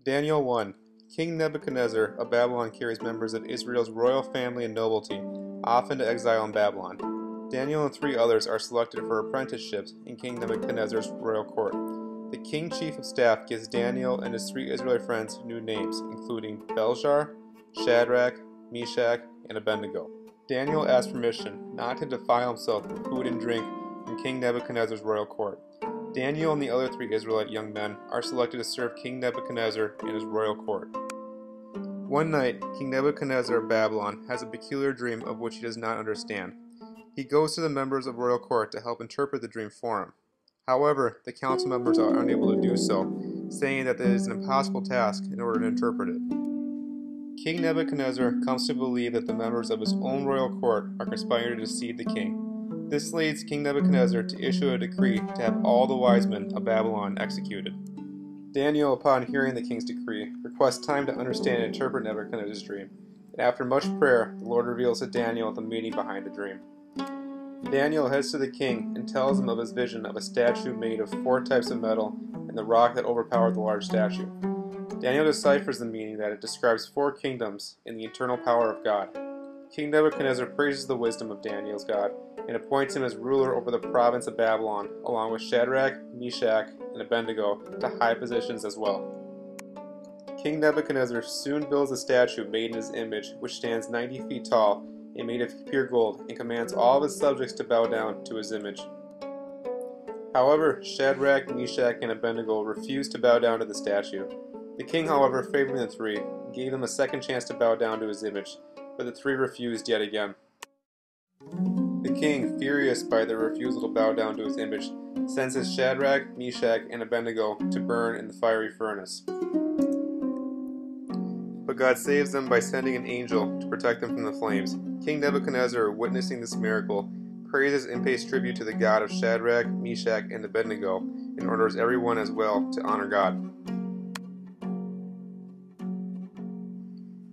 Daniel 1. King Nebuchadnezzar of Babylon carries members of Israel's royal family and nobility off into exile in Babylon. Daniel and 3 others are selected for apprenticeships in King Nebuchadnezzar's royal court. The king chief of staff gives Daniel and his 3 Israelite friends new names, including Belshazzar, Shadrach, Meshach, and Abednego. Daniel asks permission not to defile himself with food and drink in King Nebuchadnezzar's royal court. Daniel and the other 3 Israelite young men are selected to serve King Nebuchadnezzar in his royal court. One night, King Nebuchadnezzar of Babylon has a peculiar dream of which he does not understand. He goes to the members of royal court to help interpret the dream for him. However, the council members are unable to do so, saying that it is an impossible task in order to interpret it. King Nebuchadnezzar comes to believe that the members of his own royal court are conspiring to deceive the king. This leads King Nebuchadnezzar to issue a decree to have all the wise men of Babylon executed. Daniel, upon hearing the king's decree, requests time to understand and interpret Nebuchadnezzar's dream, and after much prayer, the Lord reveals to Daniel the meaning behind the dream. Daniel heads to the king and tells him of his vision of a statue made of 4 types of metal and the rock that overpowered the large statue. Daniel deciphers the meaning that it describes 4 kingdoms in the eternal power of God. King Nebuchadnezzar praises the wisdom of Daniel's God and appoints him as ruler over the province of Babylon, along with Shadrach, Meshach, and Abednego to high positions as well. King Nebuchadnezzar soon builds a statue made in his image, which stands 90 feet tall and made of pure gold, and commands all of his subjects to bow down to his image. However, Shadrach, Meshach, and Abednego refused to bow down to the statue. The king, however, favoring the 3, gave them a second chance to bow down to his image, but the 3 refused yet again. The king, furious by their refusal to bow down to his image, sentences Shadrach, Meshach, and Abednego to burn in the fiery furnace. But God saves them by sending an angel to protect them from the flames. King Nebuchadnezzar, witnessing this miracle, praises and pays tribute to the God of Shadrach, Meshach, and Abednego, and orders everyone as well to honor God.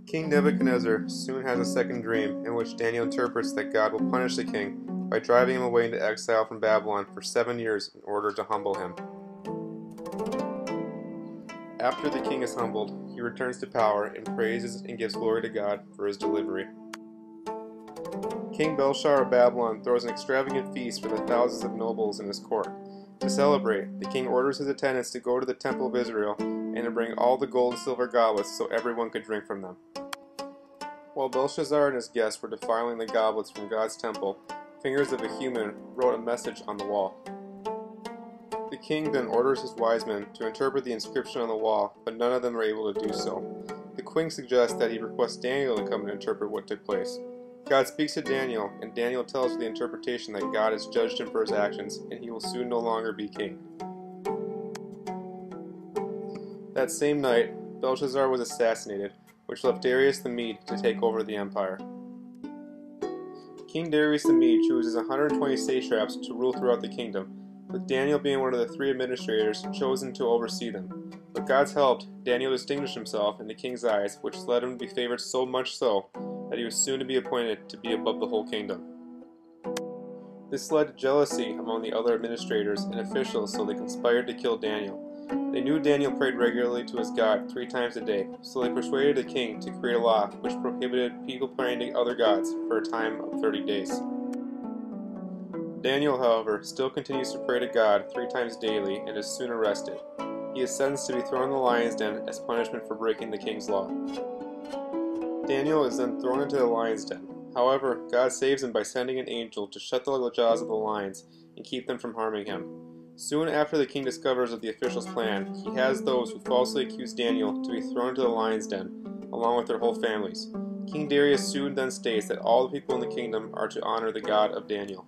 King Nebuchadnezzar soon has a second dream in which Daniel interprets that God will punish the king by driving him away into exile from Babylon for 7 years in order to humble him. After the king is humbled, he returns to power and praises and gives glory to God for his delivery. King Belshazzar of Babylon throws an extravagant feast for the thousands of nobles in his court. To celebrate, the king orders his attendants to go to the temple of Israel and to bring all the gold and silver goblets so everyone could drink from them. While Belshazzar and his guests were defiling the goblets from God's temple, fingers of a human wrote a message on the wall. The king then orders his wise men to interpret the inscription on the wall, but none of them are able to do so. The king suggests that he requests Daniel to come and interpret what took place. God speaks to Daniel, and Daniel tells the interpretation that God has judged him for his actions, and he will soon no longer be king. That same night, Belshazzar was assassinated, which left Darius the Mede to take over the empire. King Darius the Mede chooses 120 satraps to rule throughout the kingdom, with Daniel being one of the 3 administrators chosen to oversee them. With God's help, Daniel distinguished himself in the king's eyes, which led him to be favored so much so that he was soon to be appointed to be above the whole kingdom. This led to jealousy among the other administrators and officials, so they conspired to kill Daniel. They knew Daniel prayed regularly to his God 3 times a day, so they persuaded the king to create a law which prohibited people praying to other gods for a time of 30 days. Daniel, however, still continues to pray to God 3 times daily and is soon arrested. He is sentenced to be thrown in the lion's den as punishment for breaking the king's law. Daniel is then thrown into the lion's den. However, God saves him by sending an angel to shut the jaws of the lions and keep them from harming him. Soon after the king discovers of the official's plan, he has those who falsely accuse Daniel to be thrown into the lion's den, along with their whole families. King Darius soon then states that all the people in the kingdom are to honor the God of Daniel.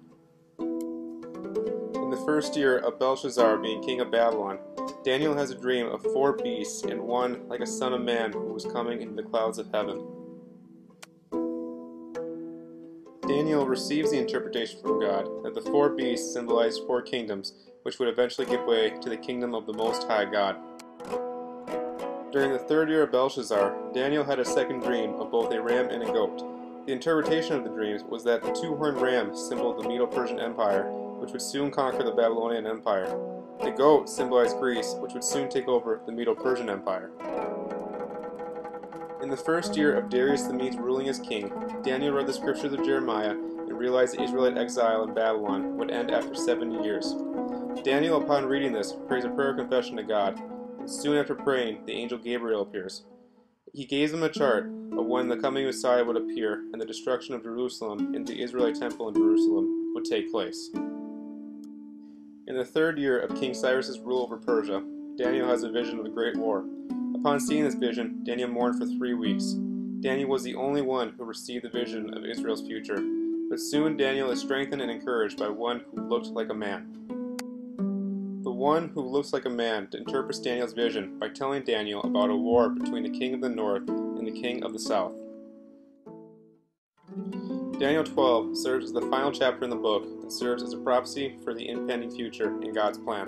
In the first year of Belshazzar being king of Babylon, Daniel has a dream of 4 beasts and one like a son of man who was coming in the clouds of heaven. Daniel receives the interpretation from God that the 4 beasts symbolize 4 kingdoms, which would eventually give way to the kingdom of the Most High God. During the 3rd year of Belshazzar, Daniel had a second dream of both a ram and a goat. The interpretation of the dreams was that the 2-horned ram symbolized the Medo-Persian Empire, which would soon conquer the Babylonian Empire. The goat symbolized Greece, which would soon take over the Medo-Persian Empire. In the first year of Darius the Mede's ruling as king, Daniel read the scriptures of Jeremiah and realized the Israelite exile in Babylon would end after 70 years. Daniel, upon reading this, prays a prayer of confession to God, and soon after praying, the angel Gabriel appears. He gives him a chart of when the coming Messiah would appear and the destruction of Jerusalem and the Israelite temple in Jerusalem would take place. In the third year of King Cyrus's rule over Persia, Daniel has a vision of a great war. Upon seeing this vision, Daniel mourned for 3 weeks. Daniel was the only one who received the vision of Israel's future, but soon Daniel is strengthened and encouraged by one who looked like a man. The one who looks like a man interprets Daniel's vision by telling Daniel about a war between the king of the north and the king of the south. Daniel 12 serves as the final chapter in the book and serves as a prophecy for the impending future in God's plan.